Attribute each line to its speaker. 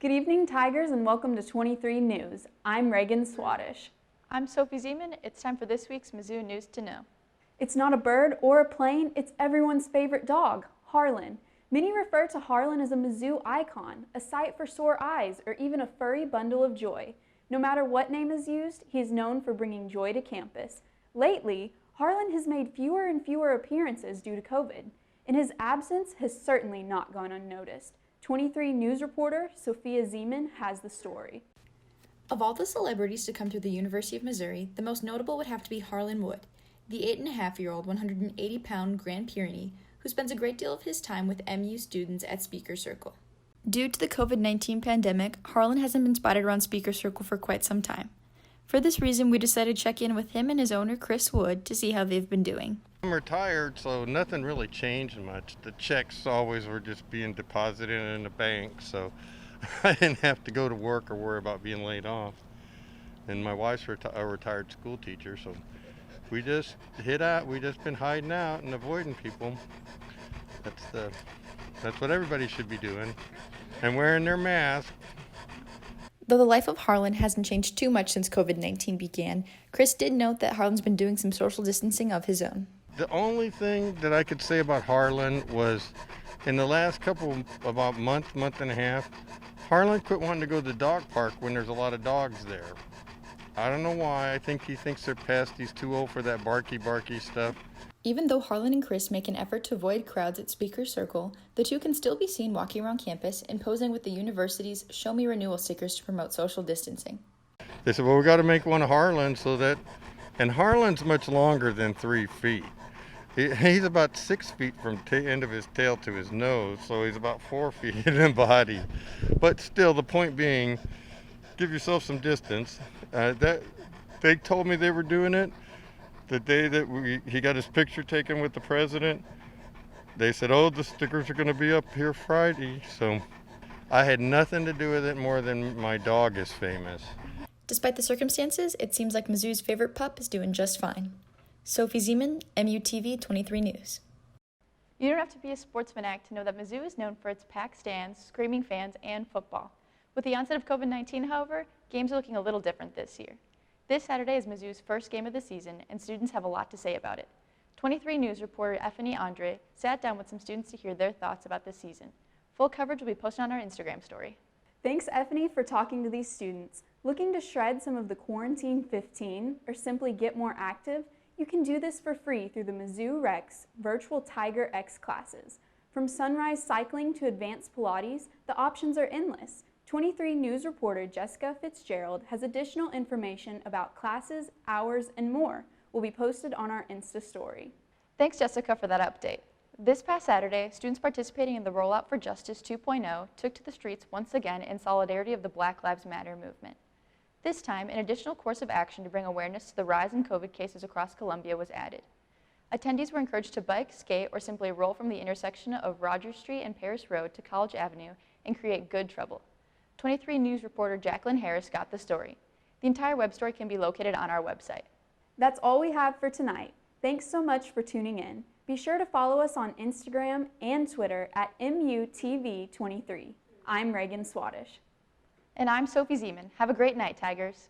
Speaker 1: Good evening, Tigers, and welcome to 23 News. I'm Reagan Swadish.
Speaker 2: I'm Sophie Zeman. It's time for this week's Mizzou News to Know.
Speaker 1: It's not a bird or a plane, it's everyone's favorite dog, Harlan. Many refer to Harlan as a Mizzou icon, a sight for sore eyes, or even a furry bundle of joy. No matter what name is used, he is known for bringing joy to campus. Lately, Harlan has made fewer and fewer appearances due to COVID, and his absence has certainly not gone unnoticed. 23 News reporter Sophia Zeman has the story.
Speaker 3: Of all the celebrities to come through the University of Missouri, the most notable would have to be Harlan Wood, the 8.5-year-old, 180-pound Grand Pyrenean who spends a great deal of his time with MU students at Speaker Circle. Due to the COVID-19 pandemic, Harlan hasn't been spotted around Speaker Circle for quite some time. For this reason, we decided to check in with him and his owner, Chris Wood, to see how they've been doing.
Speaker 4: I'm retired, so nothing really changed much. The checks always were just being deposited in the bank, so I didn't have to go to work or worry about being laid off. And my wife's a retired school teacher, so we just we just been hiding out and avoiding people. That's what everybody should be doing, and wearing their mask.
Speaker 3: Though the life of Harlan hasn't changed too much since COVID-19 began, Chris did note that Harlan's been doing some social distancing of his own.
Speaker 4: The only thing that I could say about Harlan was in the last about month and a half, Harlan quit wanting to go to the dog park when there's a lot of dogs there. I don't know why. I think he thinks they're past. He's too old for that barky stuff.
Speaker 3: Even though Harlan and Chris make an effort to avoid crowds at Speaker Circle, the two can still be seen walking around campus and posing with the university's Show Me Renewal stickers to promote social distancing.
Speaker 4: They said, well, we got to make one of Harlan and Harlan's much longer than 3 feet. He's about 6 feet from end of his tail to his nose, so he's about 4 feet in body. But still, the point being, give yourself some distance. They told me they were doing it the day that he got his picture taken with the president. They said, oh, the stickers are going to be up here Friday. So I had nothing to do with it more than my dog is famous.
Speaker 3: Despite the circumstances, it seems like Mizzou's favorite pup is doing just fine. Sophie Zeman, MUTV 23 News.
Speaker 2: You don't have to be a sports fanatic to know that Mizzou is known for its packed stands, screaming fans, and football. With the onset of COVID-19, however, games are looking a little different this year. This Saturday is Mizzou's first game of the season, and students have a lot to say about it. 23 News reporter Effany Andre sat down with some students to hear their thoughts about the season. Full coverage will be posted on our Instagram story.
Speaker 1: Thanks, Effany, for talking to these students. Looking to shred some of the Quarantine 15 or simply get more active? You can do this for free through the Mizzou Rex virtual TigerX classes. From sunrise cycling to advanced Pilates, the options are endless. 23 News reporter Jessica Fitzgerald has additional information about classes, hours, and more will be posted on our Insta story.
Speaker 2: Thanks, Jessica, for that update. This past Saturday, students participating in the Rollout for Justice 2.0 took to the streets once again in solidarity of the Black Lives Matter movement. This time, an additional course of action to bring awareness to the rise in COVID cases across Columbia was added. Attendees were encouraged to bike, skate, or simply roll from the intersection of Rogers Street and Paris Road to College Avenue and create good trouble. 23 News reporter Jacqueline Harris got the story. The entire web story can be located on our website.
Speaker 1: That's all we have for tonight. Thanks so much for tuning in. Be sure to follow us on Instagram and Twitter at MUTV23. I'm Reagan Swadish.
Speaker 2: And I'm Sophie Zeman. Have a great night, Tigers.